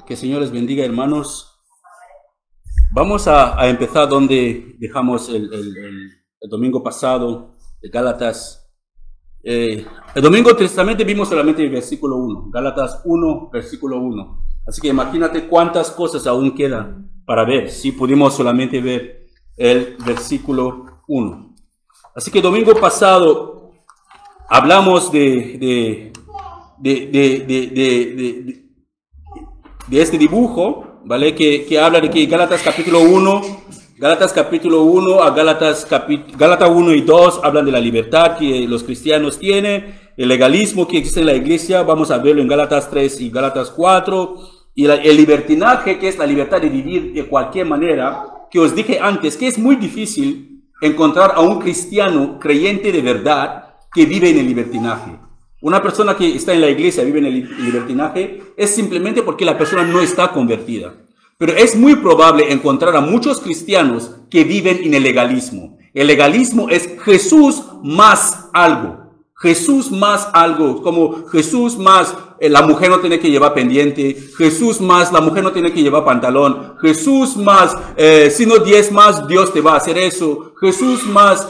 Que el Señor les bendiga, hermanos. Vamos a empezar donde dejamos el domingo pasado, de Gálatas. El domingo tristemente vimos solamente el versículo 1, Gálatas 1, versículo 1. Así que imagínate cuántas cosas aún quedan para ver, si pudimos solamente ver el versículo 1. Así que el domingo pasado hablamos de este dibujo, ¿vale? Que habla de que Gálatas capítulo 1 a Gálatas 1 y 2 hablan de la libertad que los cristianos tienen, el legalismo que existe en la iglesia, vamos a verlo en Gálatas 3 y Gálatas 4, y el libertinaje, que es la libertad de vivir de cualquier manera, que os dije antes, que es muy difícil encontrar a un cristiano creyente de verdad que vive en el libertinaje. Una persona que está en la iglesia, vive en el libertinaje, es simplemente porque la persona no está convertida. Pero es muy probable encontrar a muchos cristianos que viven en el legalismo. El legalismo es Jesús más algo. Jesús más algo, como Jesús más la mujer no tiene que llevar pendiente, Jesús más la mujer no tiene que llevar pantalón, Jesús más si no 10 más Dios te va a hacer eso, Jesús más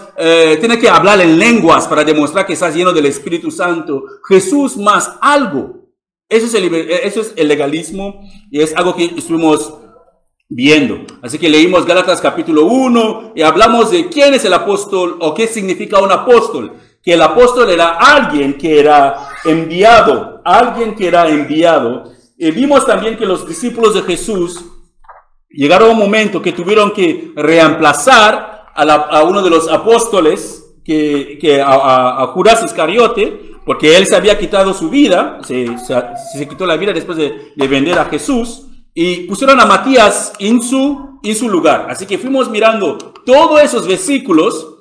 tiene que hablar en lenguas para demostrar que estás lleno del Espíritu Santo, Jesús más algo. Eso es el legalismo y es algo que estuvimos viendo. Así que leímos Gálatas capítulo 1 y hablamos de quién es el apóstol o qué significa un apóstol. Que el apóstol era alguien que era enviado, Y vimos también que los discípulos de Jesús llegaron a un momento que tuvieron que reemplazar a uno de los apóstoles, a Judas Iscariote, porque él se había quitado su vida, se quitó la vida después de vender a Jesús, y pusieron a Matías en su lugar. Así que fuimos mirando todos esos versículos,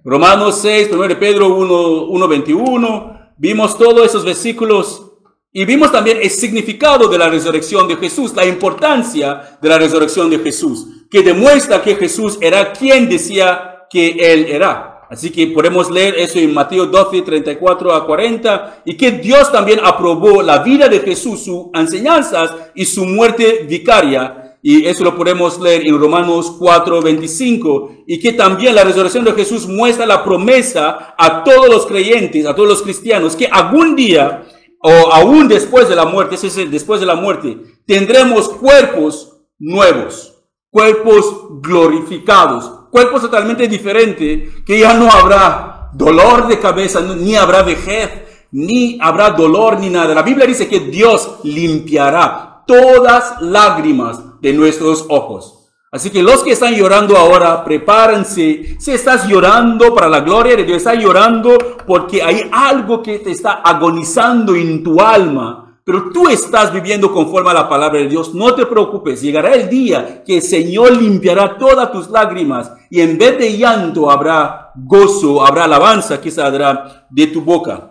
Romanos 6, 1 Pedro 1, 21, vimos todos esos versículos y vimos también el significado de la resurrección de Jesús, la importancia de la resurrección de Jesús, que demuestra que Jesús era quien decía que Él era. Así que podemos leer eso en Mateo 12, 34 a 40, y que Dios también aprobó la vida de Jesús, sus enseñanzas y su muerte vicaria. Y eso lo podemos leer en Romanos 4, 25. Y que también la resurrección de Jesús muestra la promesa a todos los creyentes, a todos los cristianos, que algún día, o aún después de la muerte, ese es después de la muerte, tendremos cuerpos nuevos, cuerpos glorificados, cuerpos totalmente diferentes, que ya no habrá dolor de cabeza, ni habrá vejez, ni habrá dolor, ni nada. La Biblia dice que Dios limpiará todas lágrimas de nuestros ojos. Así que los que están llorando ahora, prepárense. Si estás llorando para la gloria de Dios, estás llorando porque hay algo que te está agonizando en tu alma, pero tú estás viviendo conforme a la palabra de Dios, no te preocupes. Llegará el día que el Señor limpiará todas tus lágrimas y en vez de llanto habrá gozo, habrá alabanza que saldrá de tu boca.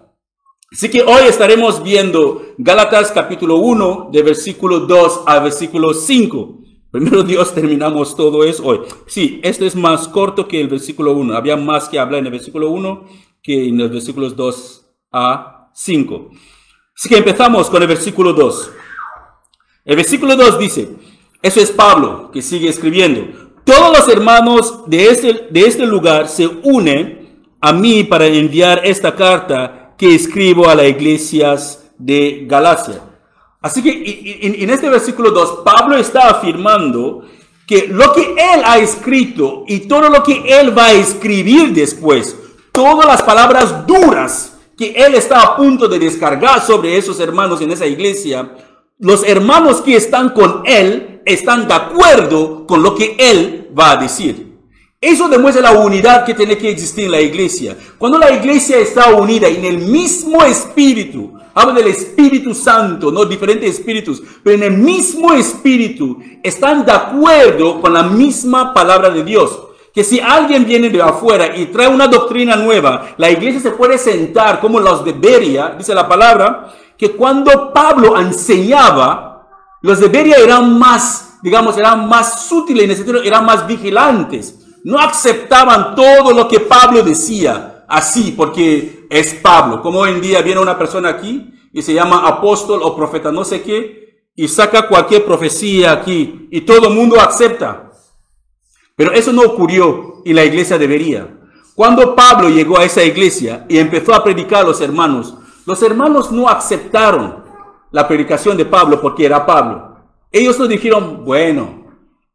Así que hoy estaremos viendo Gálatas capítulo 1, de versículo 2 a versículo 5. Primero Dios, terminamos todo eso hoy. Sí, esto es más corto que el versículo 1. Había más que hablar en el versículo 1 que en los versículos 2 a 5. Así que empezamos con el versículo 2. El versículo 2 dice, eso es Pablo que sigue escribiendo. Todos los hermanos de este lugar se unen a mí para enviar esta carta que escribo a las iglesias de Galacia. Así que en este versículo 2, Pablo está afirmando que lo que él ha escrito y todo lo que él va a escribir después, todas las palabras duras que él está a punto de descargar sobre esos hermanos en esa iglesia, los hermanos que están con él están de acuerdo con lo que él va a decir. Eso demuestra la unidad que tiene que existir en la iglesia. Cuando la iglesia está unida en el mismo espíritu, hablo del Espíritu Santo, no diferentes espíritus, pero en el mismo espíritu, están de acuerdo con la misma palabra de Dios. Que si alguien viene de afuera y trae una doctrina nueva, la iglesia se puede sentar como los de Berea, dice la palabra, que cuando Pablo enseñaba, los de Berea eran más, eran más sutiles, en ese sentido, eran más vigilantes. No aceptaban todo lo que Pablo decía así, porque es Pablo. Como hoy en día viene una persona aquí y se llama apóstol o profeta no sé qué, y saca cualquier profecía aquí y todo el mundo acepta. Pero eso no ocurrió y la iglesia debería. Cuando Pablo llegó a esa iglesia y empezó a predicar a los hermanos no aceptaron la predicación de Pablo porque era Pablo. Ellos no dijeron, bueno,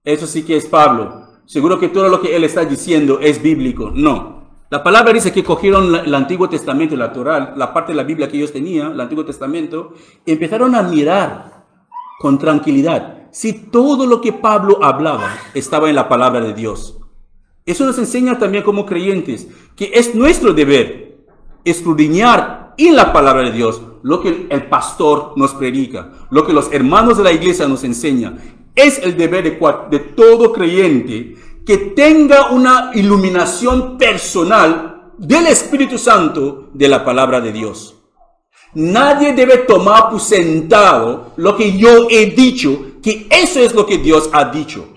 eso sí que es Pablo. Seguro que todo lo que él está diciendo es bíblico. No. La palabra dice que cogieron el Antiguo Testamento, la Torá, la parte de la Biblia que ellos tenían, el Antiguo Testamento, y empezaron a mirar con tranquilidad si todo lo que Pablo hablaba estaba en la palabra de Dios. Eso nos enseña también como creyentes que es nuestro deber escudriñar en la palabra de Dios lo que el pastor nos predica, lo que los hermanos de la iglesia nos enseñan. Es el deber de todo creyente que tenga una iluminación personal del Espíritu Santo de la palabra de Dios. Nadie debe tomar por sentado lo que yo he dicho, que eso es lo que Dios ha dicho.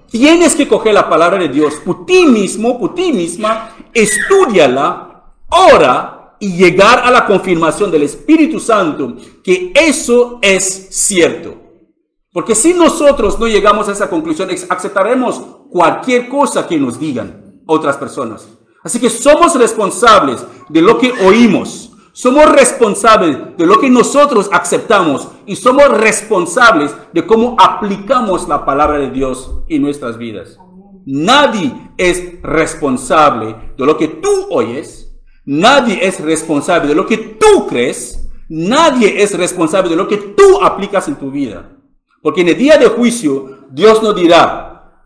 Tienes que coger la palabra de Dios por ti mismo, por ti misma, estúdiala, ora y llegar a la confirmación del Espíritu Santo que eso es cierto. Porque si nosotros no llegamos a esa conclusión, aceptaremos cualquier cosa que nos digan otras personas. Así que somos responsables de lo que oímos. Somos responsables de lo que nosotros aceptamos y somos responsables de cómo aplicamos la palabra de Dios en nuestras vidas. Nadie es responsable de lo que tú oyes. Nadie es responsable de lo que tú crees. Nadie es responsable de lo que tú aplicas en tu vida. Porque en el día de juicio, Dios no dirá,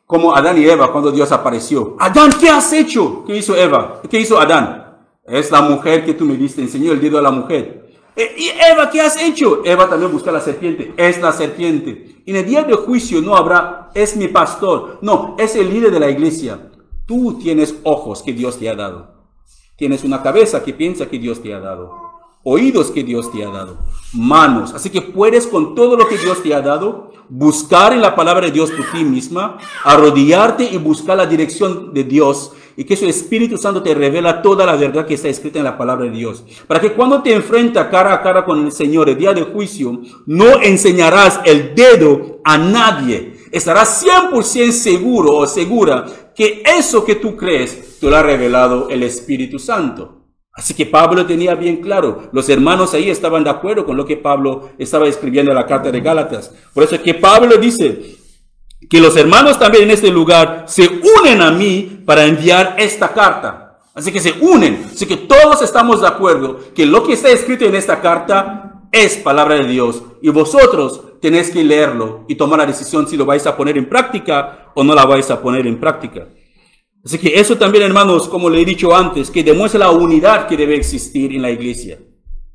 como Adán y Eva cuando Dios apareció. Adán, ¿qué has hecho? ¿Qué hizo Eva? ¿Qué hizo Adán? Es la mujer que tú me diste, enseñó el dedo a la mujer. ¿Y Eva qué has hecho? Eva también busca la serpiente, es la serpiente. En el día de juicio no habrá, es mi pastor. No, es el líder de la iglesia. Tú tienes ojos que Dios te ha dado. Tienes una cabeza que piensa que Dios te ha dado. Oídos que Dios te ha dado. Manos. Así que puedes con todo lo que Dios te ha dado, buscar en la palabra de Dios por ti misma, arrodillarte y buscar la dirección de Dios. Y que su Espíritu Santo te revela toda la verdad que está escrita en la palabra de Dios. Para que cuando te enfrentas cara a cara con el Señor el día del juicio, no enseñarás el dedo a nadie. Estarás 100% seguro o segura que eso que tú crees te lo ha revelado el Espíritu Santo. Así que Pablo tenía bien claro. Los hermanos ahí estaban de acuerdo con lo que Pablo estaba escribiendo en la carta de Gálatas. Por eso es que Pablo dice que los hermanos también en este lugar se unen a mí para enviar esta carta. Así que se unen. Así que todos estamos de acuerdo que lo que está escrito en esta carta es palabra de Dios. Y vosotros tenéis que leerlo y tomar la decisión si lo vais a poner en práctica o no la vais a poner en práctica. Así que eso también, hermanos, como le he dicho antes, que demuestra la unidad que debe existir en la iglesia.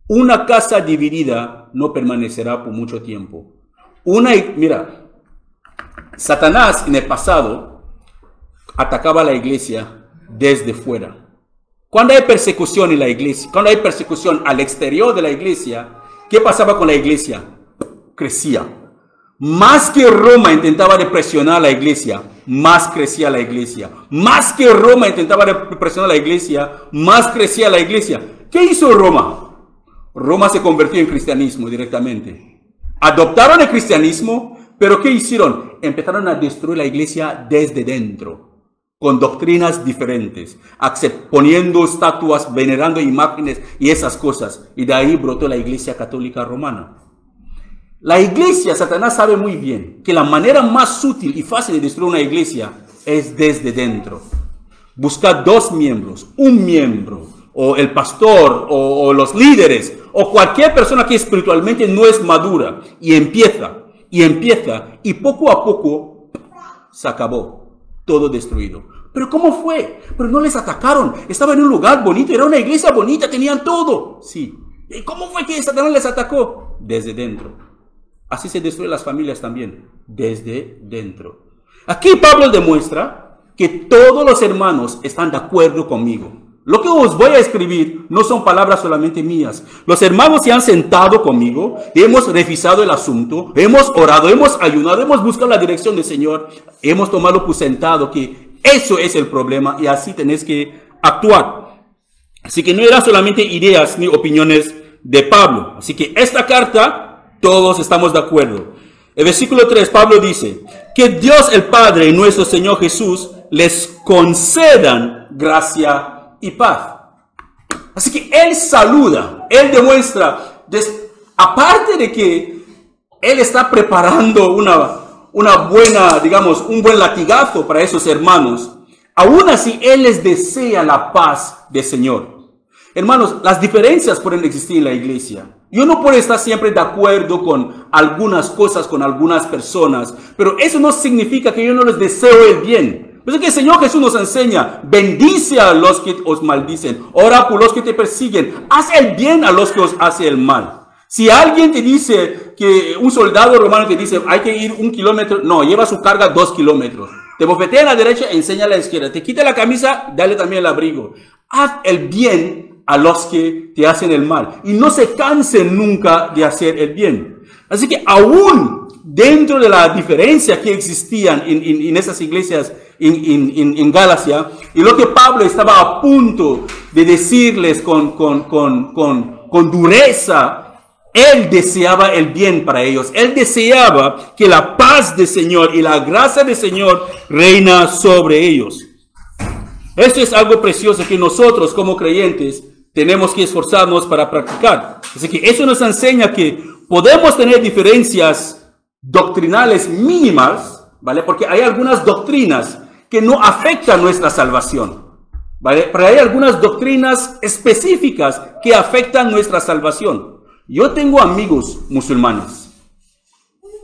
Una casa dividida no permanecerá por mucho tiempo. Mira, Satanás en el pasado atacaba a la iglesia desde fuera. Cuando hay persecución en la iglesia, cuando hay persecución al exterior de la iglesia, ¿qué pasaba con la iglesia? Crecía. Más que Roma intentaba presionar a la iglesia, más crecía la iglesia. Más que Roma intentaba presionar a la iglesia, más crecía la iglesia. ¿Qué hizo Roma? Roma se convirtió en cristianismo directamente. Adoptaron el cristianismo, pero ¿qué hicieron? Empezaron a destruir la iglesia desde dentro, con doctrinas diferentes, poniendo estatuas, venerando imágenes y esas cosas. Y de ahí brotó la iglesia católica romana. La iglesia, Satanás sabe muy bien que la manera más útil y fácil de destruir una iglesia es desde dentro. Buscar dos miembros, un miembro, o el pastor, o los líderes, o cualquier persona que espiritualmente no es madura, y empieza, y poco a poco se acabó, todo destruido. ¿Pero cómo fue? Pero no les atacaron, estaban en un lugar bonito, era una iglesia bonita, tenían todo. Sí. ¿Y cómo fue que Satanás les atacó? Desde dentro. Así se destruyen las familias también, desde dentro. Aquí Pablo demuestra que todos los hermanos están de acuerdo conmigo. Lo que os voy a escribir no son palabras solamente mías. Los hermanos se han sentado conmigo, hemos revisado el asunto, hemos orado, hemos ayunado, hemos buscado la dirección del Señor, hemos tomado por sentado que eso es el problema y así tenéis que actuar. Así que no eran solamente ideas ni opiniones de Pablo. Así que esta carta Todos estamos de acuerdo. El versículo 3, Pablo dice, que Dios el Padre y nuestro Señor Jesús les concedan gracia y paz. Así que Él saluda, Él demuestra, aparte de que Él está preparando una buena, digamos, un buen latigazo para esos hermanos, aún así Él les desea la paz del Señor. Hermanos, las diferencias pueden existir en la iglesia. Yo no puedo estar siempre de acuerdo con algunas cosas, con algunas personas, pero eso no significa que yo no les deseo el bien. Pues es que el Señor Jesús nos enseña, bendice a los que os maldicen, ora por los que te persiguen, haz el bien a los que os hace el mal. Si alguien te dice que un soldado romano te dice hay que ir 1 kilómetro, no, lleva su carga 2 kilómetros. Te bofetea a la derecha, enseña a la izquierda. Te quita la camisa, dale también el abrigo. Haz el bien a los que te hacen el mal. Y no se cansen nunca de hacer el bien. Así que aún dentro de la diferencia que existían en esas iglesias en Galacia, y lo que Pablo estaba a punto de decirles con dureza, él deseaba el bien para ellos. Él deseaba que la paz del Señor y la gracia del Señor reina sobre ellos. Esto es algo precioso que nosotros como creyentes tenemos que esforzarnos para practicar. Así que eso nos enseña que podemos tener diferencias doctrinales mínimas, ¿vale? Porque hay algunas doctrinas que no afectan nuestra salvación, ¿vale? Pero hay algunas doctrinas específicas que afectan nuestra salvación. Yo tengo amigos musulmanes.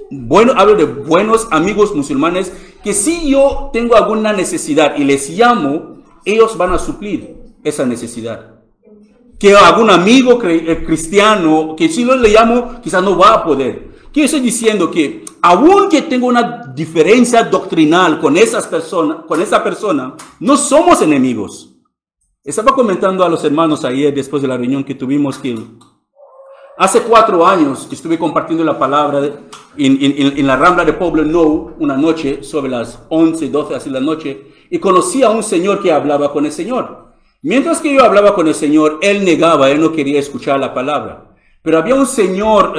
Bueno, hablo de buenos amigos musulmanes que si yo tengo alguna necesidad y les llamo, ellos van a suplir esa necesidad. Que algún amigo cristiano, que si lo le llamo, quizás no va a poder. ¿Qué estoy diciendo? Que aunque tengo una diferencia doctrinal con esa persona, no somos enemigos. Estaba comentando a los hermanos ayer, después de la reunión que tuvimos, que hace 4 años estuve compartiendo la palabra en la Rambla de Pueblo Nou, una noche, sobre las 11, 12 así de la noche, y conocí a un señor que hablaba con el Señor. Mientras que yo hablaba con el Señor, él negaba, él no quería escuchar la palabra. Pero había un señor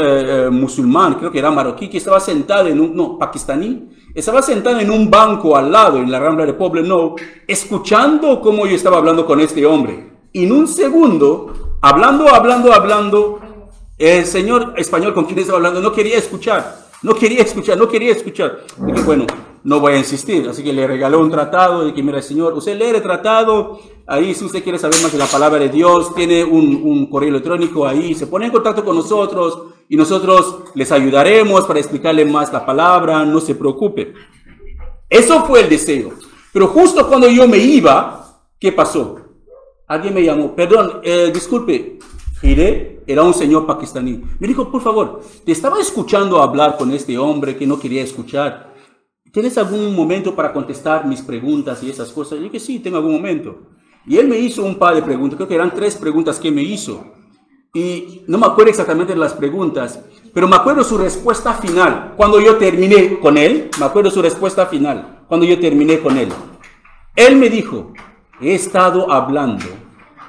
musulmán, creo que era marroquí, que estaba sentado pakistaní, estaba sentado en un banco al lado, en la Rambla de Pueblo Nou, escuchando cómo yo estaba hablando con este hombre. Y en un segundo, hablando, el señor español con quien estaba hablando no quería escuchar. Dije, bueno, no voy a insistir. Así que le regaló un tratado. Y que, mira, señor, usted lee el tratado. Ahí, si usted quiere saber más de la palabra de Dios, tiene un correo electrónico ahí. Se pone en contacto con nosotros y nosotros les ayudaremos para explicarle más la palabra. No se preocupe. Eso fue el deseo. Pero justo cuando yo me iba, ¿qué pasó? Alguien me llamó. Perdón, disculpe. Giré, era un señor pakistaní. Me dijo, por favor, te estaba escuchando hablar con este hombre que no quería escuchar. ¿Tienes algún momento para contestar mis preguntas y esas cosas? Yo dije, sí, tengo algún momento. Y él me hizo un par de preguntas, creo que eran 3 preguntas que me hizo. Y no me acuerdo exactamente de las preguntas, pero me acuerdo su respuesta final. Cuando yo terminé con él, Él me dijo, he estado hablando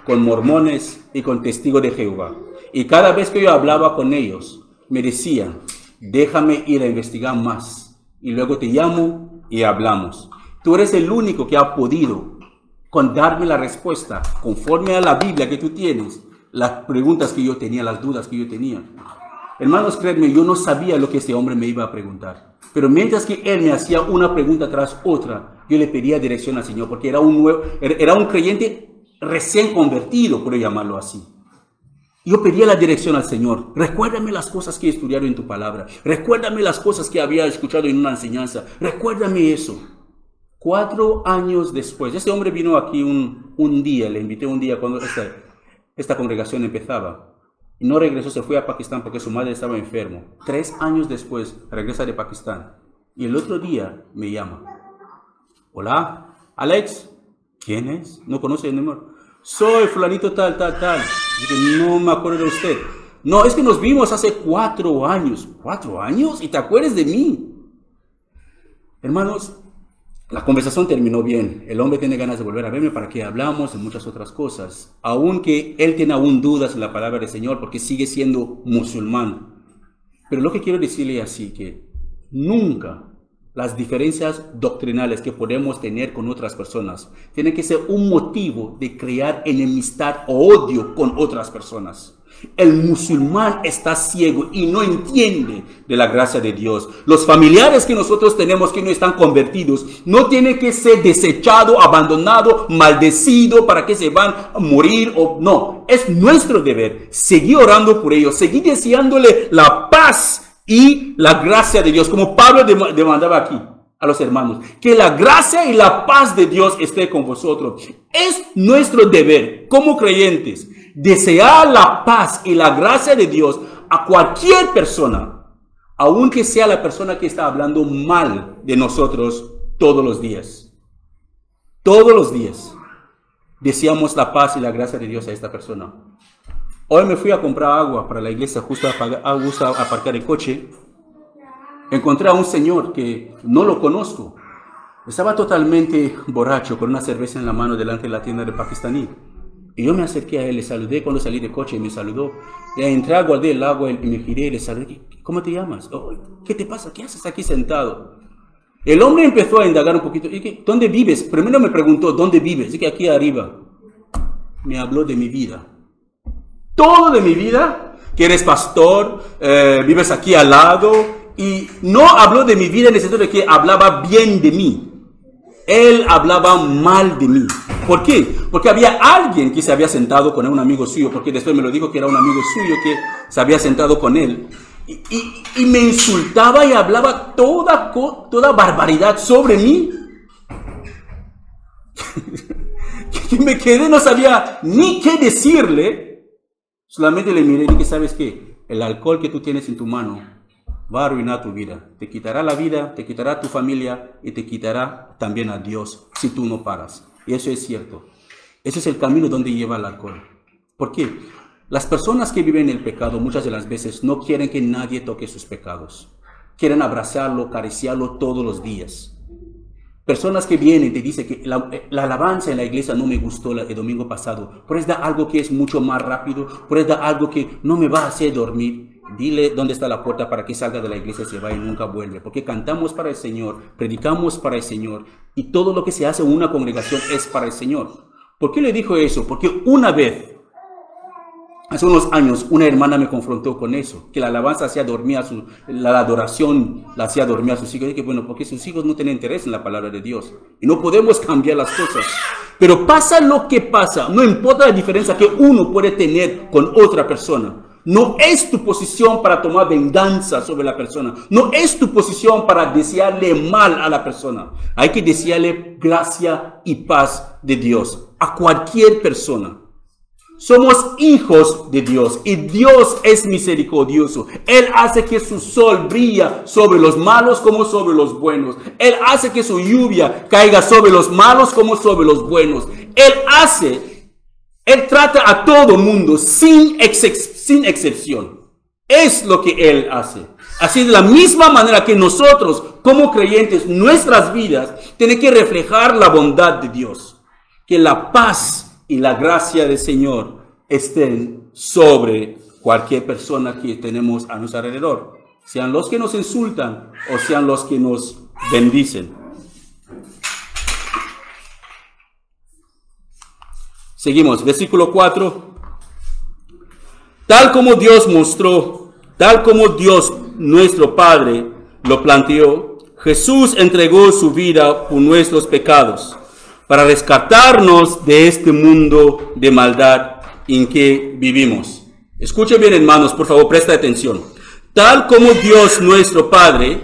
con mormones y con testigos de Jehová. Y cada vez que yo hablaba con ellos, me decían, déjame ir a investigar más. Y luego te llamo y hablamos. Tú eres el único que ha podido darme la respuesta, conforme a la Biblia que tú tienes, las preguntas que yo tenía, las dudas que yo tenía. Hermanos, créanme, yo no sabía lo que este hombre me iba a preguntar. Pero mientras que él me hacía una pregunta tras otra, yo le pedía dirección al Señor, porque era un creyente recién convertido, por llamarlo así. Yo pedía la dirección al Señor. Recuérdame las cosas que he estudiado en tu palabra. Recuérdame las cosas que había escuchado en una enseñanza. Recuérdame eso. 4 años después, este hombre vino aquí un día, le invité un día cuando esta congregación empezaba. Y no regresó, se fue a Pakistán porque su madre estaba enferma. 3 años después, regresa de Pakistán. Y el otro día me llama. Hola, Alex. ¿Quién es? ¿No conoce el número? Soy fulanito tal. Dije, no me acuerdo de usted. No, es que nos vimos hace 4 años. ¿4 años? ¿Y te acuerdas de mí? Hermanos, la conversación terminó bien. El hombre tiene ganas de volver a verme para que hablamos de muchas otras cosas. Aunque él tiene aún dudas en la palabra del Señor porque sigue siendo musulmán. Pero lo que quiero decirle es así, que nunca las diferencias doctrinales que podemos tener con otras personas tienen que ser un motivo de crear enemistad o odio con otras personas. El musulmán está ciego y no entiende de la gracia de Dios. Los familiares que nosotros tenemos que no están convertidos no tienen que ser desechados, abandonados, maldecidos para que se van a morir o no. Es nuestro deber seguir orando por ellos, seguir deseándole la paz y la gracia de Dios, como Pablo demandaba aquí a los hermanos, que la gracia y la paz de Dios esté con vosotros. Es nuestro deber como creyentes desear la paz y la gracia de Dios a cualquier persona, aunque sea la persona que está hablando mal de nosotros todos los días. Todos los días deseamos la paz y la gracia de Dios a esta persona. Hoy me fui a comprar agua para la iglesia, justo a aparcar el coche. Encontré a un señor que no lo conozco. Estaba totalmente borracho con una cerveza en la mano delante de la tienda de pakistaní. Y yo me acerqué a él, le saludé cuando salí del coche y me saludó. Y entré, guardé el agua y me giré y le saludé. ¿Cómo te llamas? Oh, ¿qué te pasa? ¿Qué haces aquí sentado? El hombre empezó a indagar un poquito. ¿Dónde vives? Primero me preguntó, ¿dónde vives? Dije, aquí arriba. Me habló de mi vida. Todo de mi vida, que eres pastor, vives aquí al lado. Y no habló de mi vida en el sentido de que hablaba bien de mí. Él hablaba mal de mí. ¿Por qué? Porque había alguien que se había sentado con un amigo suyo, porque después me lo dijo que era un amigo suyo que se había sentado con él. Y me insultaba y hablaba toda barbaridad sobre mí. Que me quedé, no sabía ni qué decirle. Solamente le miré y dije, ¿sabes qué? El alcohol que tú tienes en tu mano va a arruinar tu vida. Te quitará la vida, te quitará tu familia y te quitará también a Dios si tú no paras. Y eso es cierto. Ese es el camino donde lleva el alcohol. ¿Por qué? Las personas que viven en el pecado muchas de las veces no quieren que nadie toque sus pecados. Quieren abrazarlo, acariciarlo todos los días. Personas que vienen y te dicen que la alabanza en la iglesia no me gustó el domingo pasado. Puedes dar algo que es mucho más rápido. Puedes dar algo que no me va a hacer dormir. Dile dónde está la puerta para que salga de la iglesia y se vaya y nunca vuelve. Porque cantamos para el Señor, predicamos para el Señor. Y todo lo que se hace en una congregación es para el Señor. ¿Por qué le dijo eso? Porque una vez, hace unos años, una hermana me confrontó con eso. Que la alabanza hacía dormir la adoración la hacía dormir a sus hijos. Y que bueno, porque sus hijos no tienen interés en la palabra de Dios. Y no podemos cambiar las cosas. Pero pasa lo que pasa. No importa la diferencia que uno puede tener con otra persona. No es tu posición para tomar venganza sobre la persona. No es tu posición para desearle mal a la persona. Hay que desearle gracia y paz de Dios a cualquier persona. Somos hijos de Dios y Dios es misericordioso. Él hace que su sol brilla sobre los malos como sobre los buenos. Él hace que su lluvia caiga sobre los malos como sobre los buenos. Él trata a todo mundo sin excepción. Es lo que Él hace. Así de la misma manera que nosotros, como creyentes, nuestras vidas tienen que reflejar la bondad de Dios. Que la paz y la gracia del Señor estén sobre cualquier persona que tenemos a nuestro alrededor. Sean los que nos insultan o sean los que nos bendicen. Seguimos, versículo 4. Tal como Dios nuestro Padre lo planteó, Jesús entregó su vida por nuestros pecados, para rescatarnos de este mundo de maldad en que vivimos. Escuchen bien, hermanos, por favor, presta atención. Tal como Dios nuestro Padre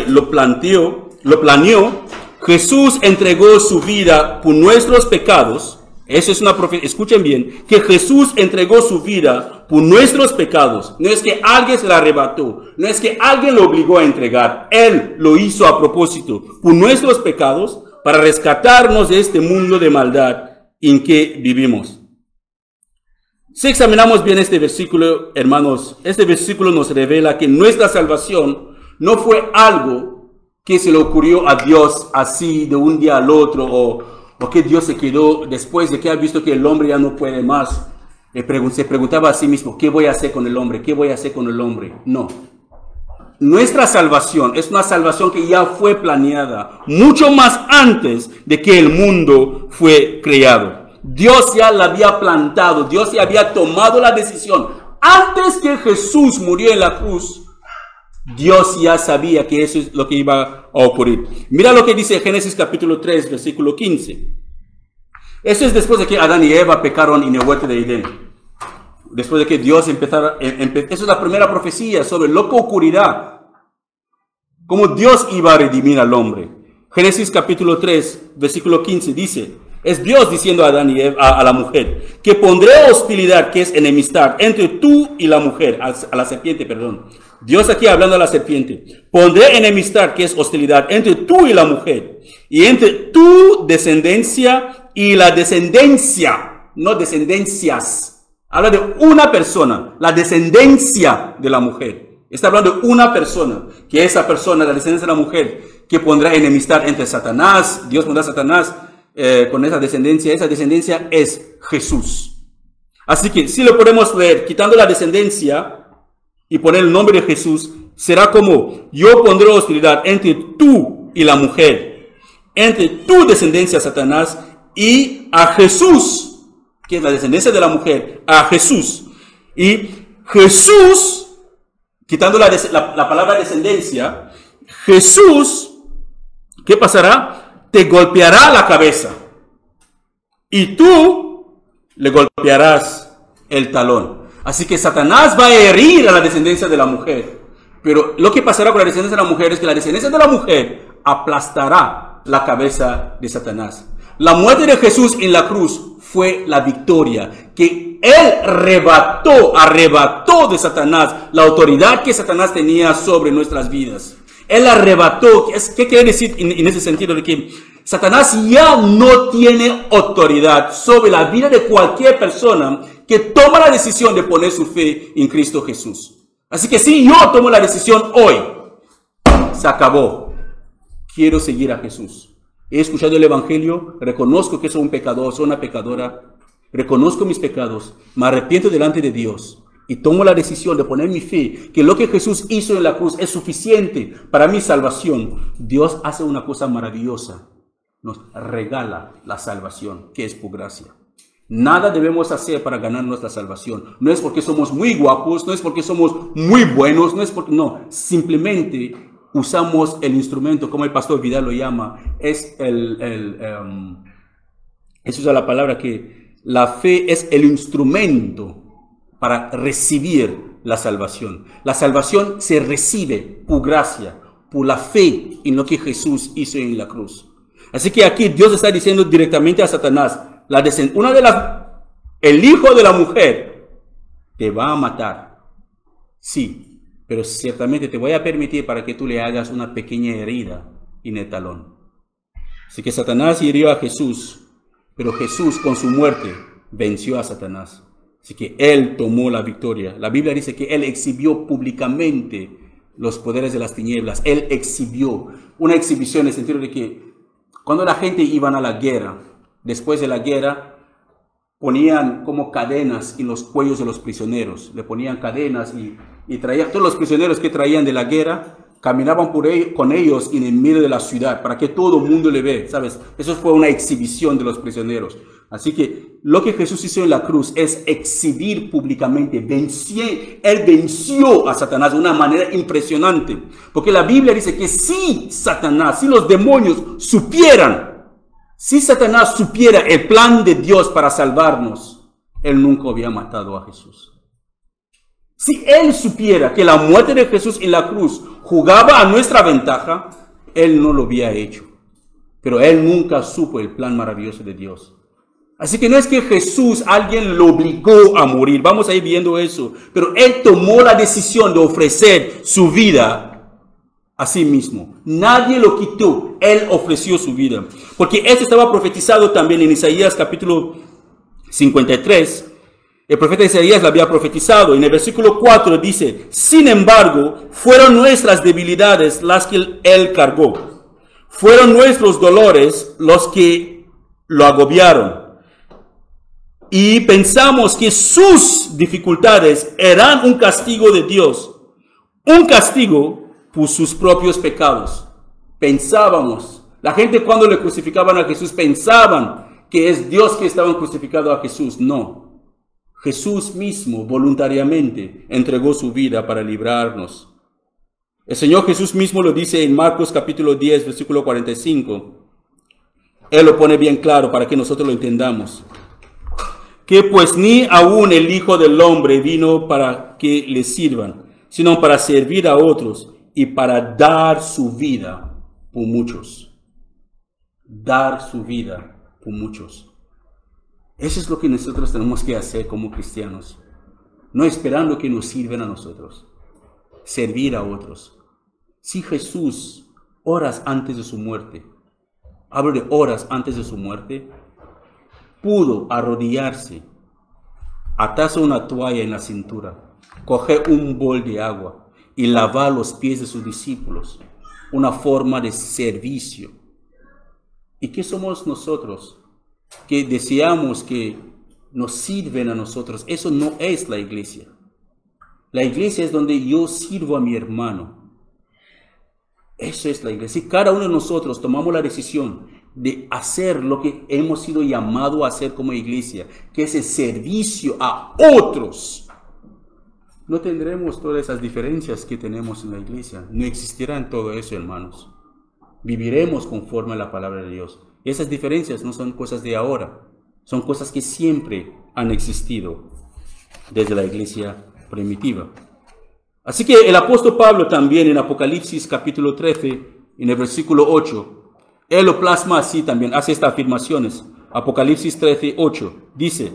lo planeó, Jesús entregó su vida por nuestros pecados. Eso es una profecía. Escuchen bien, que Jesús entregó su vida por nuestros pecados. No es que alguien se la arrebató, no es que alguien lo obligó a entregar. Él lo hizo a propósito, por nuestros pecados, para rescatarnos de este mundo de maldad en que vivimos. Si examinamos bien este versículo, hermanos, este versículo nos revela que nuestra salvación no fue algo que se le ocurrió a Dios así de un día al otro, o que Dios se quedó después de que ha visto que el hombre ya no puede más. Se preguntaba a sí mismo, ¿qué voy a hacer con el hombre? ¿Qué voy a hacer con el hombre? No. Nuestra salvación es una salvación que ya fue planeada mucho más antes de que el mundo fue creado. Dios ya la había plantado, Dios ya había tomado la decisión. Antes que Jesús murió en la cruz, Dios ya sabía que eso es lo que iba a ocurrir. Mira lo que dice Génesis capítulo 3, versículo 15. Eso es después de que Adán y Eva pecaron en el huerto de Edén. Después de que Dios empezara, eso es la primera profecía sobre lo que ocurrirá. Cómo Dios iba a redimir al hombre. Génesis capítulo 3, versículo 15 dice, es Dios diciendo a Adán y Eva, a la mujer, que pondré hostilidad, que es enemistad, entre tú y la mujer, a la serpiente, perdón. Dios aquí hablando a la serpiente. Pondré enemistad, que es hostilidad, entre tú y la mujer, y entre tu descendencia y la descendencia, no descendencias. Habla de una persona, la descendencia de la mujer. Está hablando de una persona, que esa persona, la descendencia de la mujer, que pondrá enemistad entre Satanás, Dios pondrá a Satanás con esa descendencia es Jesús. Así que si lo podemos leer, quitando la descendencia y poner el nombre de Jesús, será como, yo pondré hostilidad entre tú y la mujer, entre tu descendencia Satanás y a Jesús, que es la descendencia de la mujer, a Jesús. Y Jesús, quitando la palabra descendencia, Jesús, ¿qué pasará? Te golpeará la cabeza y tú le golpearás el talón. Así que Satanás va a herir a la descendencia de la mujer. Pero lo que pasará con la descendencia de la mujer es que la descendencia de la mujer aplastará la cabeza de Satanás. La muerte de Jesús en la cruz fue la victoria, que él arrebató de Satanás la autoridad que Satanás tenía sobre nuestras vidas. Él arrebató. ¿Qué quiere decir en ese sentido? De que Satanás ya no tiene autoridad sobre la vida de cualquier persona que toma la decisión de poner su fe en Cristo Jesús. Así que si yo tomo la decisión hoy, se acabó. Quiero seguir a Jesús. He escuchado el Evangelio, reconozco que soy un pecador, soy una pecadora, reconozco mis pecados, me arrepiento delante de Dios. Y tomo la decisión de poner mi fe, que lo que Jesús hizo en la cruz es suficiente para mi salvación. Dios hace una cosa maravillosa. Nos regala la salvación, que es por gracia. Nada debemos hacer para ganar nuestra salvación. No es porque somos muy guapos, no es porque somos muy buenos, no. Simplemente usamos el instrumento, como el pastor Vidal lo llama. Eso es la palabra que la fe es el instrumento para recibir la salvación. La salvación se recibe por gracia, por la fe en lo que Jesús hizo en la cruz. Así que aquí Dios está diciendo directamente a Satanás, el hijo de la mujer te va a matar. Sí, pero ciertamente te voy a permitir para que tú le hagas una pequeña herida en el talón. Así que Satanás hirió a Jesús, pero Jesús con su muerte venció a Satanás. Así que él tomó la victoria. La Biblia dice que él exhibió públicamente los poderes de las tinieblas. Él exhibió una exhibición en el sentido de que cuando la gente iba a la guerra, después de la guerra, ponían como cadenas en los cuellos de los prisioneros. Le ponían cadenas y traían todos los prisioneros que traían de la guerra, caminaban con ellos en el medio de la ciudad para que todo el mundo le vea, ¿sabes? Eso fue una exhibición de los prisioneros. Así que lo que Jesús hizo en la cruz es exhibir públicamente. Él venció a Satanás de una manera impresionante. Porque la Biblia dice que si los demonios supieran, si Satanás supiera el plan de Dios para salvarnos, él nunca había matado a Jesús. Si él supiera que la muerte de Jesús en la cruz jugaba a nuestra ventaja, él no lo había hecho. Pero él nunca supo el plan maravilloso de Dios. Así que no es que Jesús, alguien lo obligó a morir. Vamos a ir viendo eso. Pero él tomó la decisión de ofrecer su vida a sí mismo. Nadie lo quitó. Él ofreció su vida. Porque esto estaba profetizado también en Isaías capítulo 53. El profeta Isaías lo había profetizado. En el versículo 4 dice, sin embargo, fueron nuestras debilidades las que él cargó. Fueron nuestros dolores los que lo agobiaron. y pensamos que sus dificultades eran un castigo de Dios, un castigo por sus propios pecados. Pensábamos, la gente cuando le crucificaban a Jesús pensaban que es Dios que estaba crucificado a Jesús. No, Jesús mismo voluntariamente entregó su vida para librarnos. El Señor Jesús mismo lo dice en Marcos capítulo 10, versículo 45. Él lo pone bien claro para que nosotros lo entendamos. Que pues ni aún el Hijo del Hombre vino para que le sirvan, sino para servir a otros y para dar su vida por muchos. Dar su vida por muchos. Eso es lo que nosotros tenemos que hacer como cristianos. No esperando que nos sirvan a nosotros. Servir a otros. Si Jesús, horas antes de su muerte, hablo de horas antes de su muerte, pudo arrodillarse, atarse una toalla en la cintura, coger un bol de agua y lavar los pies de sus discípulos, una forma de servicio. ¿Y qué somos nosotros? Que deseamos que nos sirven a nosotros. Eso no es la iglesia. La iglesia es donde yo sirvo a mi hermano. Eso es la iglesia. Si cada uno de nosotros tomamos la decisión de hacer lo que hemos sido llamados a hacer como iglesia, que es el servicio a otros, no tendremos todas esas diferencias que tenemos en la iglesia. No existirán todo eso, hermanos. Viviremos conforme a la palabra de Dios. Y esas diferencias no son cosas de ahora, son cosas que siempre han existido desde la iglesia primitiva. Así que el apóstol Pablo también en Apocalipsis capítulo 13, en el versículo 8, él lo plasma así también, hace estas afirmaciones. Apocalipsis 13, 8, dice: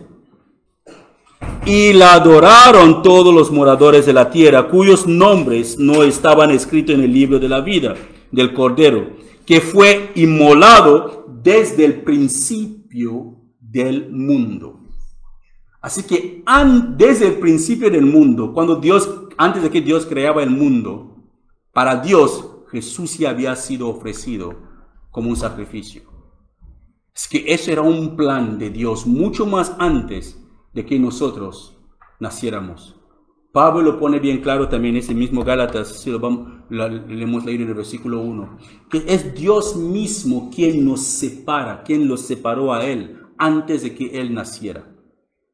y la adoraron todos los moradores de la tierra, cuyos nombres no estaban escritos en el libro de la vida del Cordero, que fue inmolado desde el principio del mundo. Así que desde el principio del mundo, antes de que Dios creaba el mundo, para Dios Jesús ya había sido ofrecido como un sacrificio. Es que eso era un plan de Dios mucho más antes de que nosotros naciéramos. Pablo lo pone bien claro también en ese mismo Gálatas, si lo hemos leído en el versículo 1, que es Dios mismo quien nos separa, quien los separó a Él antes de que Él naciera.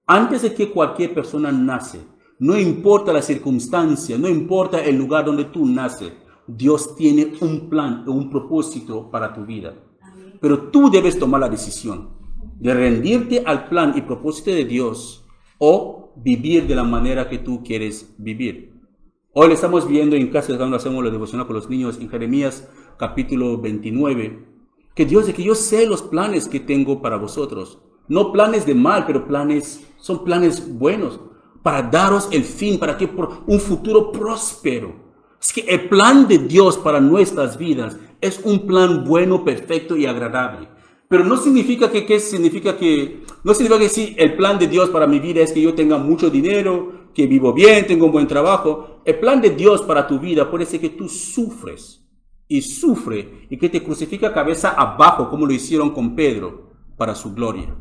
Antes de que cualquier persona nace, no importa la circunstancia, no importa el lugar donde tú naces, Dios tiene un plan, un propósito para tu vida. Pero tú debes tomar la decisión de rendirte al plan y propósito de Dios o vivir de la manera que tú quieres vivir. Hoy le estamos viendo en casa cuando hacemos la devoción con los niños en Jeremías capítulo 29, que Dios dice que yo sé los planes que tengo para vosotros. No planes de mal, pero son planes buenos para daros el fin, para que por un futuro próspero. Es que el plan de Dios para nuestras vidas es un plan bueno, perfecto y agradable. Pero no significa que sí, el plan de Dios para mi vida es que yo tenga mucho dinero, que vivo bien, tengo un buen trabajo. El plan de Dios para tu vida puede ser que tú sufres y que te crucifica cabeza abajo, como lo hicieron con Pedro, para su gloria.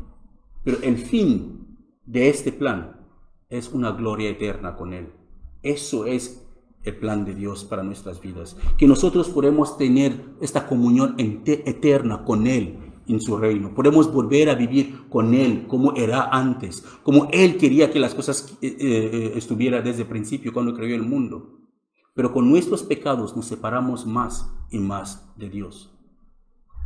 Pero el fin de este plan es una gloria eterna con Él. Eso es el plan de Dios para nuestras vidas. Que nosotros podemos tener esta comunión eterna con Él en su reino. Podemos volver a vivir con Él como era antes, como Él quería que las cosas estuvieran desde el principio cuando creó el mundo. Pero con nuestros pecados nos separamos más y más de Dios.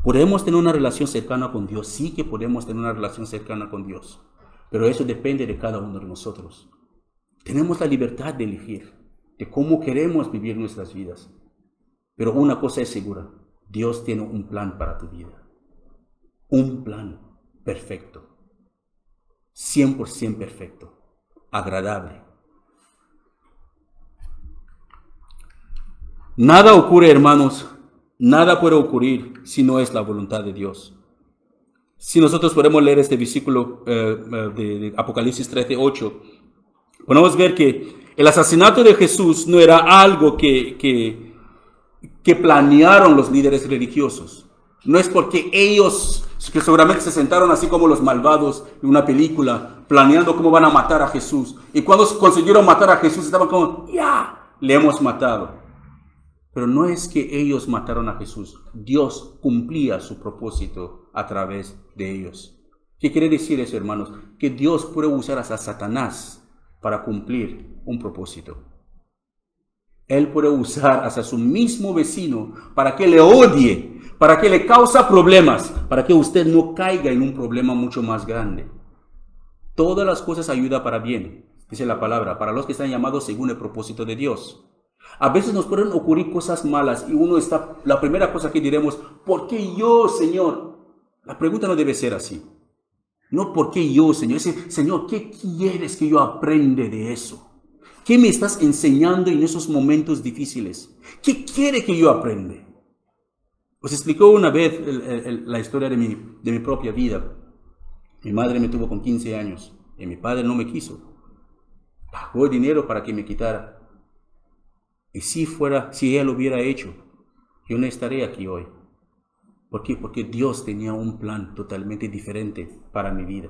¿Podemos tener una relación cercana con Dios? Sí que podemos tener una relación cercana con Dios. Pero eso depende de cada uno de nosotros. Tenemos la libertad de elegir de cómo queremos vivir nuestras vidas. Pero una cosa es segura. Dios tiene un plan para tu vida. Un plan perfecto. 100% perfecto. Agradable. Nada ocurre, hermanos. Nada puede ocurrir si no es la voluntad de Dios. Si nosotros podemos leer este versículo de Apocalipsis 13:8, podemos ver que el asesinato de Jesús no era algo que planearon los líderes religiosos. No es porque ellos Que seguramente se sentaron así como los malvados en una película, planeando cómo van a matar a Jesús. Y cuando consiguieron matar a Jesús, estaban como, ¡ya! Le hemos matado. Pero no es que ellos mataron a Jesús. Dios cumplía su propósito a través de ellos. ¿Qué quiere decir eso, hermanos? Que Dios puede usar a Satanás para cumplir un propósito. Él puede usar hasta su mismo vecino para que le odie, para que le causa problemas, para que usted no caiga en un problema mucho más grande. Todas las cosas ayudan para bien, dice la palabra, para los que están llamados según el propósito de Dios. A veces nos pueden ocurrir cosas malas y la primera cosa que diremos, ¿por qué yo, Señor? La pregunta no debe ser así. No, ¿por qué yo, Señor? Es, Señor, ¿qué quieres que yo aprenda de eso? ¿Qué me estás enseñando en esos momentos difíciles? ¿Qué quiere que yo aprenda? Os explicó una vez la historia de mi propia vida. Mi madre me tuvo con 15 años y mi padre no me quiso. Pagó dinero para que me quitara. Y si ella lo hubiera hecho, yo no estaría aquí hoy. ¿Por qué? Porque Dios tenía un plan totalmente diferente para mi vida.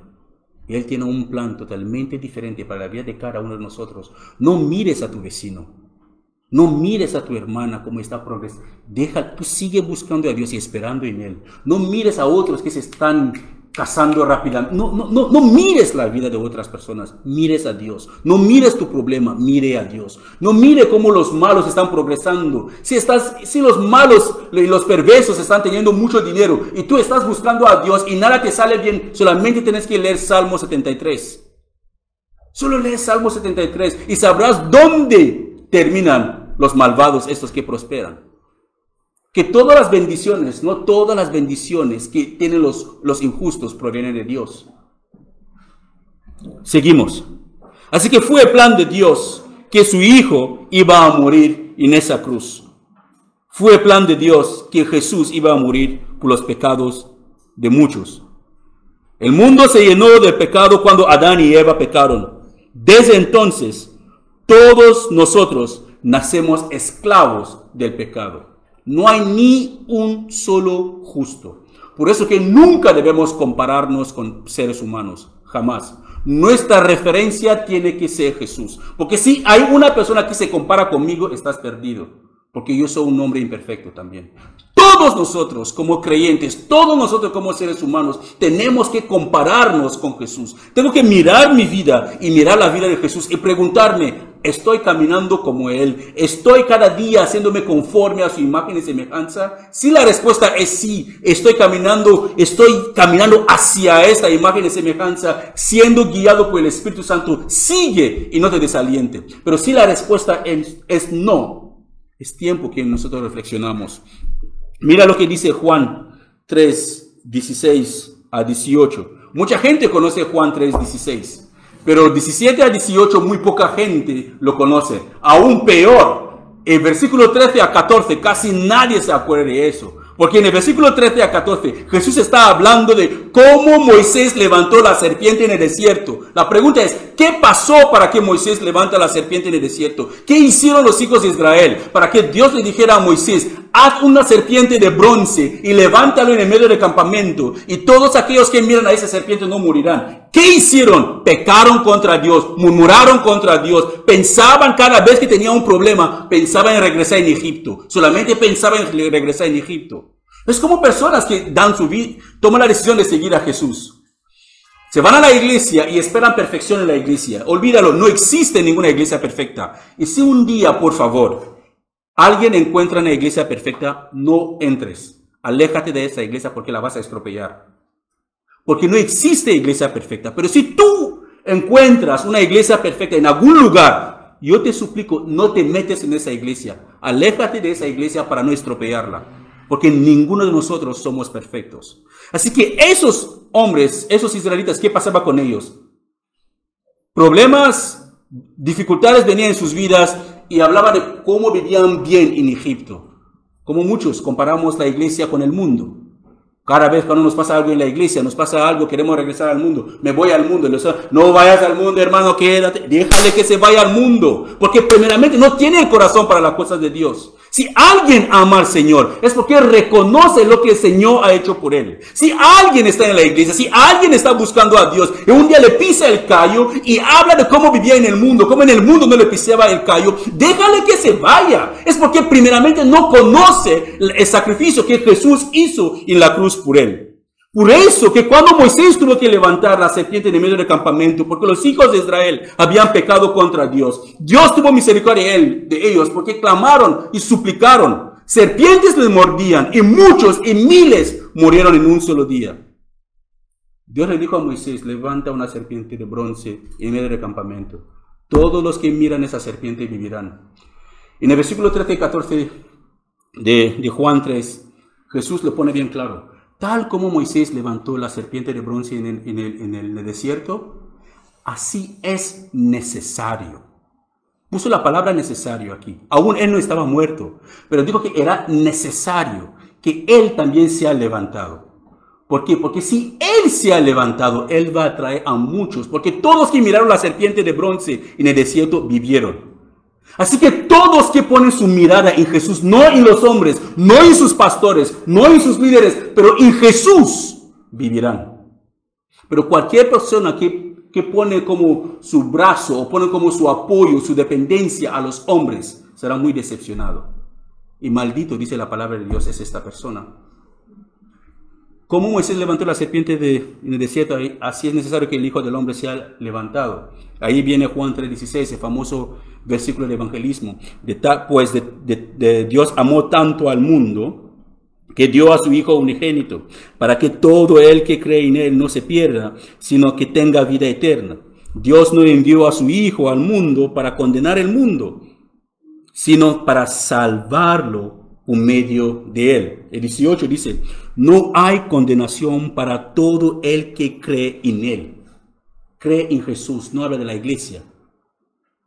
Y Él tiene un plan totalmente diferente para la vida de cada uno de nosotros. No mires a tu vecino. No mires a tu hermana como está progresando. Tú sigue buscando a Dios y esperando en Él. No mires a otros que se están casando rápidamente. No mires la vida de otras personas. Mires a Dios. No mires tu problema. Mire a Dios. No mire cómo los malos están progresando. Si los malos y los perversos están teniendo mucho dinero y tú estás buscando a Dios y nada te sale bien, solamente tienes que leer Salmo 73. Solo lee Salmo 73 y sabrás dónde terminan los malvados, estos que prosperan. Que todas las bendiciones, no todas las bendiciones que tienen los injustos provienen de Dios. Seguimos. Así que fue el plan de Dios que su Hijo iba a morir en esa cruz. Fue el plan de Dios que Jesús iba a morir por los pecados de muchos. El mundo se llenó de pecado cuando Adán y Eva pecaron. Desde entonces, todos nosotros nacemos esclavos del pecado. No hay ni un solo justo. Por eso que nunca debemos compararnos con seres humanos. Jamás. Nuestra referencia tiene que ser Jesús. Porque si hay una persona que se compara conmigo, estás perdido. Porque yo soy un hombre imperfecto también. Todos nosotros como creyentes, todos nosotros como seres humanos, tenemos que compararnos con Jesús. Tengo que mirar mi vida y mirar la vida de Jesús y preguntarme, ¿estoy caminando como Él? ¿Estoy cada día haciéndome conforme a su imagen y semejanza? Si la respuesta es sí, estoy caminando hacia esta imagen y semejanza, siendo guiado por el Espíritu Santo, sigue y no te desaliente. Pero si la respuesta es no, es tiempo que nosotros reflexionamos. Mira lo que dice Juan 3, 16 a 18. Mucha gente conoce Juan 3, 16. Pero 17 a 18 muy poca gente lo conoce. Aún peor, el versículo 13 a 14 casi nadie se acuerda de eso. Porque en el versículo 13 a 14 Jesús está hablando de cómo Moisés levantó la serpiente en el desierto. La pregunta es, ¿qué pasó para que Moisés levanta la serpiente en el desierto? ¿Qué hicieron los hijos de Israel para que Dios le dijera a Moisés, haz una serpiente de bronce y levántalo en el medio del campamento y todos aquellos que miran a esa serpiente no morirán? ¿Qué hicieron? Pecaron contra Dios, murmuraron contra Dios, pensaban cada vez que tenían un problema, pensaban en regresar en Egipto, solamente pensaban en regresar en Egipto. Es como personas que dan su vida, toman la decisión de seguir a Jesús. Se van a la iglesia y esperan perfección en la iglesia. Olvídalo, no existe ninguna iglesia perfecta. Y si un día, por favor, alguien encuentra una iglesia perfecta, no entres. Aléjate de esa iglesia porque la vas a estropear. Porque no existe iglesia perfecta. Pero si tú encuentras una iglesia perfecta en algún lugar, yo te suplico, no te metes en esa iglesia. Aléjate de esa iglesia para no estropearla. Porque ninguno de nosotros somos perfectos. Así que esos hombres, esos israelitas, ¿qué pasaba con ellos? Problemas, dificultades venían en sus vidas y hablaba de cómo vivían bien en Egipto. Como muchos comparamos la iglesia con el mundo. Cada vez cuando nos pasa algo en la iglesia, nos pasa algo, queremos regresar al mundo. Me voy al mundo. No vayas al mundo, hermano, quédate. Déjale que se vaya al mundo. Porque primeramente no tiene el corazón para las cosas de Dios. Si alguien ama al Señor, es porque reconoce lo que el Señor ha hecho por él. Si alguien está en la iglesia, si alguien está buscando a Dios, y un día le pisa el callo y habla de cómo vivía en el mundo, cómo en el mundo no le pisaba el callo, déjale que se vaya. Es porque primeramente no conoce el sacrificio que Jesús hizo en la cruz por él. Por eso que cuando Moisés tuvo que levantar la serpiente en medio del campamento, porque los hijos de Israel habían pecado contra Dios, Dios tuvo misericordia de ellos porque clamaron y suplicaron. Serpientes les mordían y muchos y miles murieron en un solo día. Dios le dijo a Moisés, levanta una serpiente de bronce en medio del campamento. Todos los que miran esa serpiente vivirán. En el versículo 13 y 14 de Juan 3, Jesús lo pone bien claro. Tal como Moisés levantó la serpiente de bronce en el desierto, así es necesario. Puso la palabra necesario aquí. Aún él no estaba muerto, pero dijo que era necesario que él también sea levantado. ¿Por qué? Porque si él se ha levantado, él va a traer a muchos. Porque todos que miraron la serpiente de bronce en el desierto vivieron. Así que todos que ponen su mirada en Jesús, no en los hombres, no en sus pastores, no en sus líderes, pero en Jesús, vivirán. Pero cualquier persona que pone como su brazo o pone como su apoyo, su dependencia a los hombres, será muy decepcionado. Y maldito, dice la palabra de Dios, es esta persona. Como Moisés levantó la serpiente en el desierto, así es necesario que el Hijo del Hombre sea levantado. Ahí viene Juan 3:16, el famoso versículo del evangelismo. Pues Dios amó tanto al mundo que dio a su Hijo unigénito, para que todo el que cree en él no se pierda, sino que tenga vida eterna. Dios no envió a su Hijo al mundo para condenar el mundo, sino para salvarlo por medio de él. El 18 dice, no hay condenación para todo el que cree en él. Cree en Jesús, no habla de la iglesia.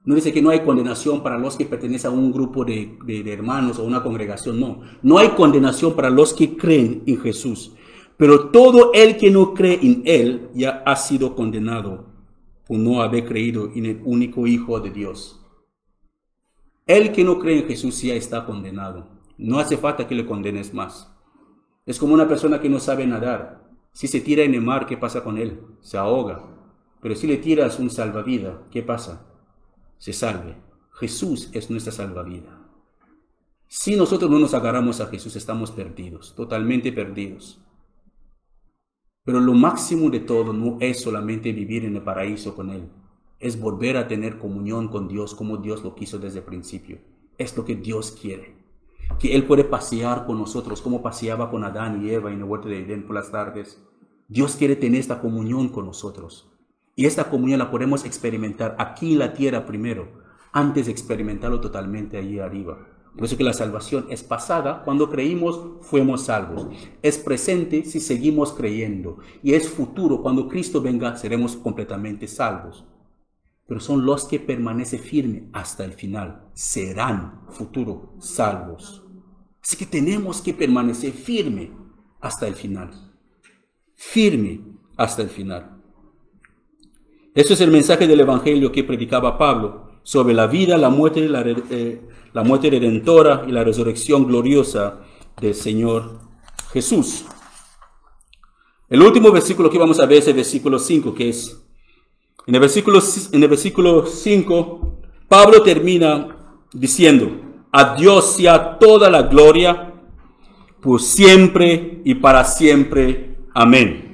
No dice que no hay condenación para los que pertenecen a un grupo de hermanos o una congregación, no. No hay condenación para los que creen en Jesús. Pero todo el que no cree en él ya ha sido condenado por no haber creído en el único Hijo de Dios. El que no cree en Jesús ya está condenado. No hace falta que le condenes más. Es como una persona que no sabe nadar. Si se tira en el mar, ¿qué pasa con él? Se ahoga. Pero si le tiras un salvavidas, ¿qué pasa? Se salve. Jesús es nuestra salvavidas. Si nosotros no nos agarramos a Jesús, estamos perdidos, totalmente perdidos. Pero lo máximo de todo no es solamente vivir en el paraíso con Él. Es volver a tener comunión con Dios como Dios lo quiso desde el principio. Es lo que Dios quiere. Que Él puede pasear con nosotros como paseaba con Adán y Eva en el huerto de Edén por las tardes. Dios quiere tener esta comunión con nosotros. Y esta comunión la podemos experimentar aquí en la tierra primero, antes de experimentarlo totalmente allí arriba. Por eso que la salvación es pasada, cuando creímos fuimos salvos. Es presente si seguimos creyendo. Y es futuro, cuando Cristo venga seremos completamente salvos. Pero son los que permanecen firmes hasta el final. Serán futuro salvos. Así que tenemos que permanecer firme hasta el final. Firme hasta el final. Eso es el mensaje del Evangelio que predicaba Pablo sobre la vida, la muerte redentora y la resurrección gloriosa del Señor Jesús. El último versículo que vamos a ver es el versículo 5, que es, en el versículo 5, Pablo termina diciendo, a Dios sea toda la gloria por siempre y para siempre. Amén.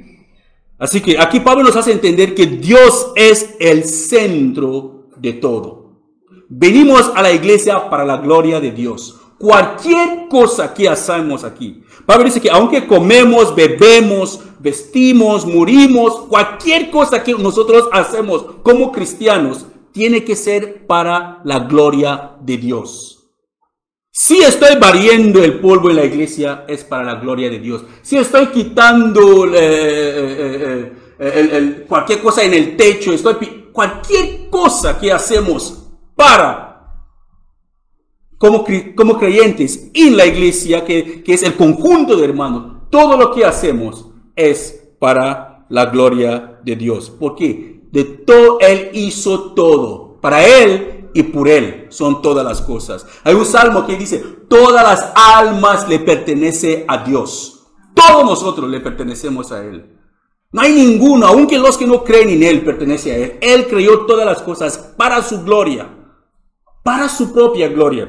Así que aquí Pablo nos hace entender que Dios es el centro de todo. Venimos a la iglesia para la gloria de Dios. Cualquier cosa que hacemos aquí. Pablo dice que aunque comemos, bebemos, vestimos, morimos, cualquier cosa que nosotros hacemos como cristianos tiene que ser para la gloria de Dios. Si estoy barriendo el polvo en la iglesia, es para la gloria de Dios. Si estoy quitando cualquier cosa en el techo, cualquier cosa que hacemos como creyentes en la iglesia, que es el conjunto de hermanos, todo lo que hacemos es para la gloria de Dios. Porque de todo Él hizo todo. Para Él y por Él son todas las cosas. Hay un salmo que dice, todas las almas le pertenecen a Dios. Todos nosotros le pertenecemos a Él. No hay ninguno, aunque los que no creen en Él, pertenecen a Él. Él creó todas las cosas para su gloria, para su propia gloria.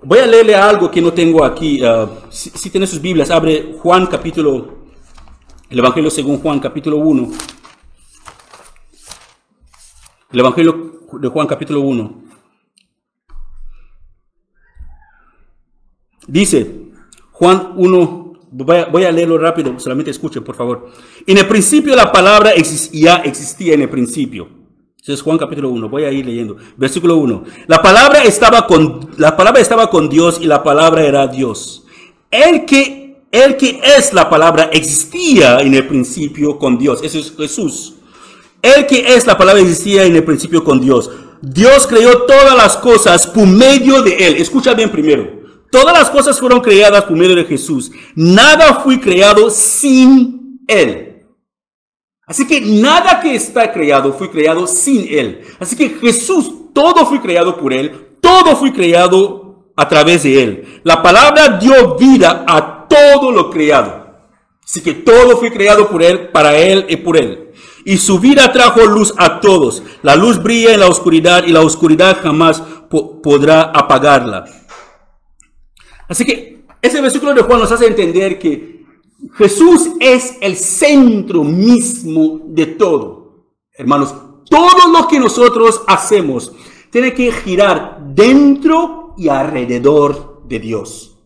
Voy a leerle algo que no tengo aquí. Si tiene sus Biblias, abre Juan capítulo, el Evangelio según Juan capítulo 1. El Evangelio de Juan capítulo 1. Dice, Juan 1, voy a leerlo rápido, solamente escuchen por favor. En el principio la palabra ya existía en el principio. Entonces Juan capítulo 1, voy a ir leyendo. Versículo 1. La palabra estaba con Dios y la palabra era Dios. El que es la palabra existía en el principio con Dios. Eso es Jesús. El que es la palabra existía en el principio con Dios. Dios creó todas las cosas por medio de Él. Escucha bien primero. Todas las cosas fueron creadas por medio de Jesús. Nada fue creado sin Él. Así que nada que está creado fue creado sin Él. Así que Jesús, todo fue creado por Él. Todo fue creado a través de Él. La palabra dio vida a todo lo creado. Así que todo fue creado por Él, para Él y por Él. Y su vida trajo luz a todos. La luz brilla en la oscuridad y la oscuridad jamás podrá apagarla. Así que ese versículo de Juan nos hace entender que Jesús es el centro mismo de todo. Hermanos, todo lo que nosotros hacemos tiene que girar dentro y alrededor de Dios.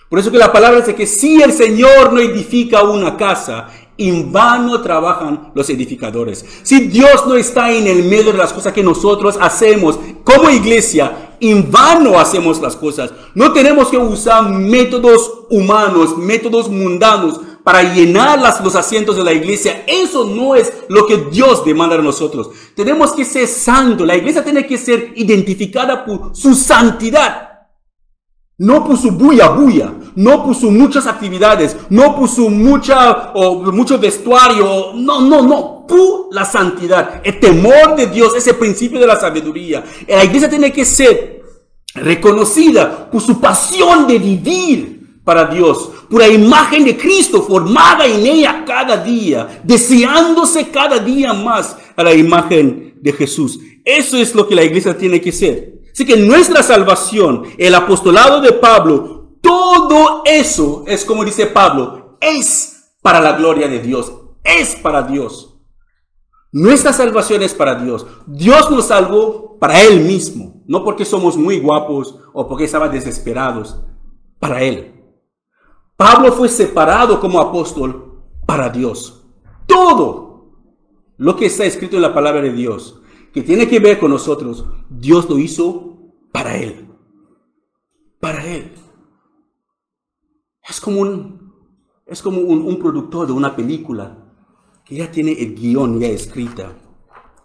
Por eso que la palabra dice que si el Señor no edifica una casa, en vano trabajan los edificadores. Si Dios no está en el medio de las cosas que nosotros hacemos como iglesia, en vano hacemos las cosas. No tenemos que usar métodos humanos, métodos mundanos para llenar los asientos de la iglesia. Eso no es lo que Dios demanda de nosotros. Tenemos que ser santos. La iglesia tiene que ser identificada por su santidad. No por su bulla, no por sus muchas actividades, no por su mucho vestuario, no, por la santidad. El temor de Dios es el principio de la sabiduría. La iglesia tiene que ser reconocida por su pasión de vivir para Dios, por la imagen de Cristo formada en ella cada día, deseándose cada día más a la imagen de Jesús. Eso es lo que la iglesia tiene que ser. Así que nuestra salvación, el apostolado de Pablo, todo eso es como dice Pablo, es para la gloria de Dios, es para Dios. Nuestra salvación es para Dios. Dios nos salvó para Él mismo, no porque somos muy guapos o porque estaban desesperados, para Él. Pablo fue separado como apóstol para Dios. Todo lo que está escrito en la palabra de Dios, que tiene que ver con nosotros, Dios lo hizo para Él. Para Él. Es como un productor de una película que ya tiene el guión ya escrita.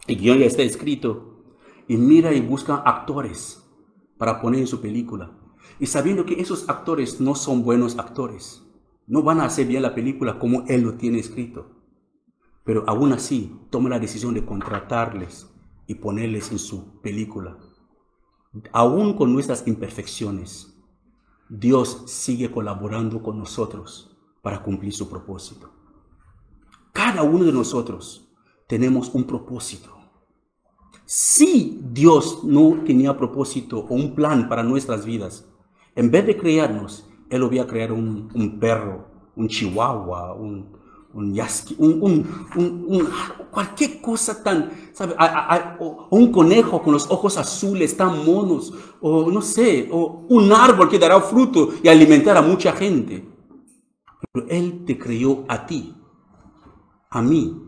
El guión ya está escrito. Y mira y busca actores para poner en su película. Y sabiendo que esos actores no son buenos actores. No van a hacer bien la película como él lo tiene escrito. Pero aún así toma la decisión de contratarles y ponerles en su película. Aún con nuestras imperfecciones, Dios sigue colaborando con nosotros para cumplir su propósito. Cada uno de nosotros tenemos un propósito. Si Dios no tenía propósito o un plan para nuestras vidas, en vez de crearnos, Él hubiera creado un perro, un chihuahua, un yasqui, cualquier cosa tan, ¿sabe? O un conejo con los ojos azules tan monos, o no sé, o un árbol que dará fruto y alimentar a mucha gente. Pero Él te creó a ti, a mí,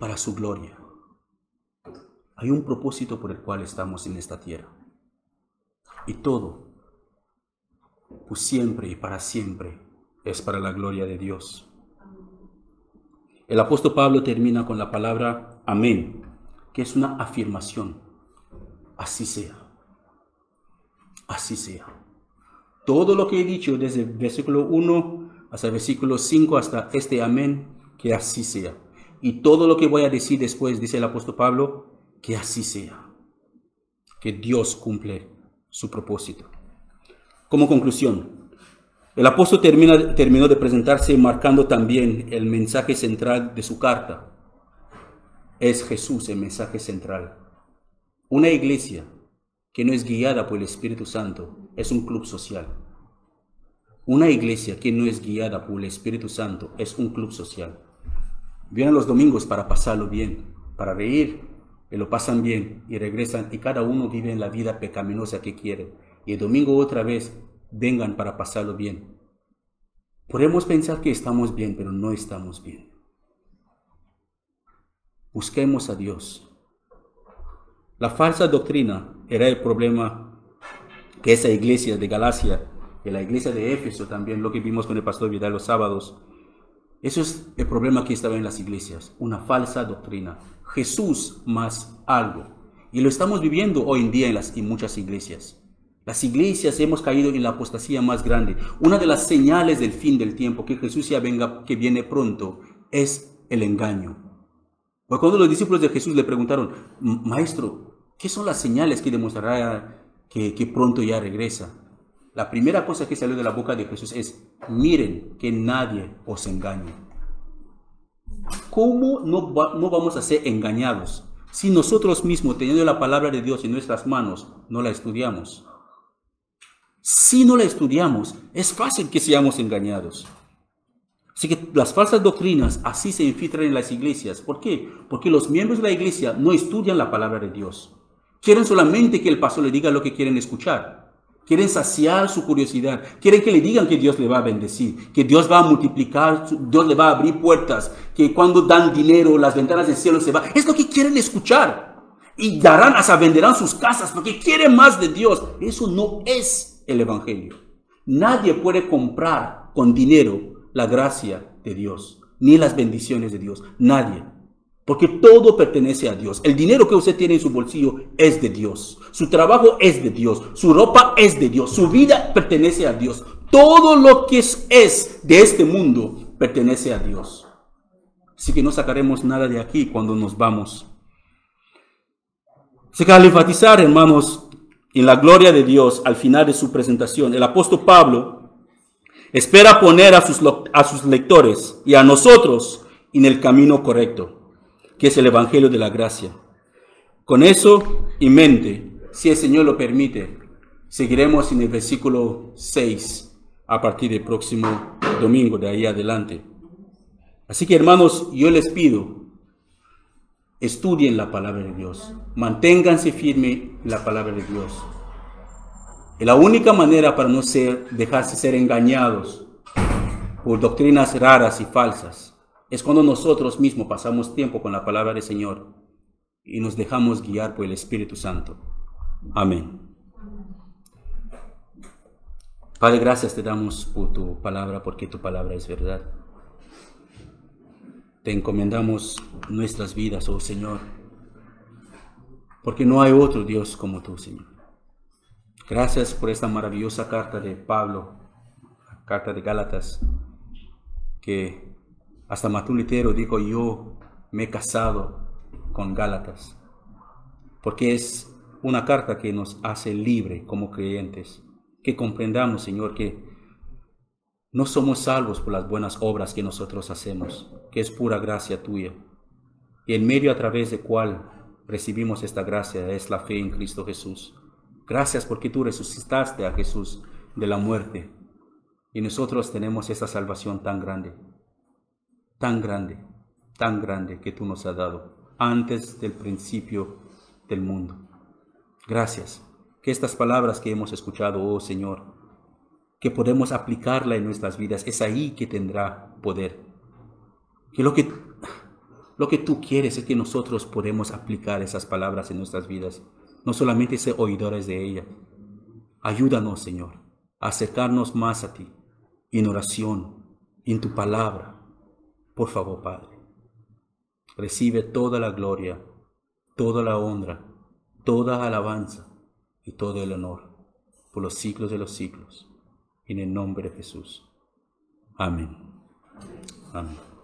para su gloria. Hay un propósito por el cual estamos en esta tierra. Y todo, pues siempre y para siempre, es para la gloria de Dios. El apóstol Pablo termina con la palabra amén, que es una afirmación. Así sea. Así sea. Todo lo que he dicho desde el versículo 1 hasta el versículo 5 hasta este amén, que así sea. Y todo lo que voy a decir después, dice el apóstol Pablo, que así sea. Que Dios cumple su propósito. Como conclusión, el apóstol terminó de presentarse marcando también el mensaje central de su carta. Es Jesús el mensaje central. Una iglesia que no es guiada por el Espíritu Santo es un club social. Una iglesia que no es guiada por el Espíritu Santo es un club social. Vienen los domingos para pasarlo bien, para reír, y lo pasan bien y regresan y cada uno vive en la vida pecaminosa que quiere. Y el domingo otra vez vengan para pasarlo bien. Podemos pensar que estamos bien, pero no estamos bien. Busquemos a Dios. La falsa doctrina era el problema que esa iglesia de Galacia, y la iglesia de Éfeso también, lo que vimos con el pastor Vidal los sábados, eso es el problema que estaba en las iglesias, una falsa doctrina. Jesús más algo. Y lo estamos viviendo hoy en día en muchas iglesias. Las iglesias hemos caído en la apostasía más grande. Una de las señales del fin del tiempo, que Jesús ya venga, que viene pronto, es el engaño. Porque cuando los discípulos de Jesús le preguntaron, Maestro, ¿qué son las señales que demostrará que pronto ya regresa? La primera cosa que salió de la boca de Jesús es, miren que nadie os engañe. ¿Cómo no vamos a ser engañados si nosotros mismos, teniendo la palabra de Dios en nuestras manos, no la estudiamos? Si no la estudiamos, es fácil que seamos engañados. Así que las falsas doctrinas así se infiltran en las iglesias. ¿Por qué? Porque los miembros de la iglesia no estudian la palabra de Dios. Quieren solamente que el pastor le diga lo que quieren escuchar. Quieren saciar su curiosidad. Quieren que le digan que Dios le va a bendecir, que Dios va a multiplicar, Dios le va a abrir puertas, que cuando dan dinero, las ventanas del cielo se van. Es lo que quieren escuchar. Y darán, hasta venderán sus casas porque quieren más de Dios. Eso no es el evangelio. Nadie puede comprar con dinero la gracia de Dios, ni las bendiciones de Dios. Nadie. Porque todo pertenece a Dios. El dinero que usted tiene en su bolsillo es de Dios. Su trabajo es de Dios. Su ropa es de Dios. Su vida pertenece a Dios. Todo lo que es de este mundo pertenece a Dios. Así que no sacaremos nada de aquí cuando nos vamos. Así que al enfatizar, hermanos, en la gloria de Dios al final de su presentación, el apóstol Pablo espera poner a sus lectores y a nosotros en el camino correcto, que es el Evangelio de la Gracia. Con eso en mente, si el Señor lo permite, seguiremos en el versículo 6 a partir del próximo domingo, de ahí adelante. Así que, hermanos, yo les pido, estudien la palabra de Dios, manténganse firmes en la palabra de Dios. Y la única manera para no dejarse ser engañados por doctrinas raras y falsas es cuando nosotros mismos pasamos tiempo con la palabra del Señor y nos dejamos guiar por el Espíritu Santo. Amén. Padre, gracias te damos por tu palabra, porque tu palabra es verdad. Te encomendamos nuestras vidas, oh Señor, porque no hay otro Dios como tú, Señor. Gracias por esta maravillosa carta de Pablo, la carta de Gálatas, que hasta Martín Lutero dijo, yo me he casado con Gálatas, porque es una carta que nos hace libre como creyentes, que comprendamos, Señor, que no somos salvos por las buenas obras que nosotros hacemos, que es pura gracia tuya, y el medio a través del cual recibimos esta gracia es la fe en Cristo Jesús. Gracias porque tú resucitaste a Jesús de la muerte y nosotros tenemos esta salvación tan grande, tan grande, tan grande que tú nos has dado antes del principio del mundo. Gracias. Que estas palabras que hemos escuchado, oh Señor, que podemos aplicarla en nuestras vidas, es ahí que tendrá poder. Que lo que tú quieres es que nosotros podemos aplicar esas palabras en nuestras vidas. No solamente ser oidores de ella. Ayúdanos, Señor, a acercarnos más a ti, en oración, en tu palabra. Por favor, Padre, recibe toda la gloria, toda la honra, toda alabanza y todo el honor por los siglos de los siglos. en el nombre de Jesús. Amén. Amén.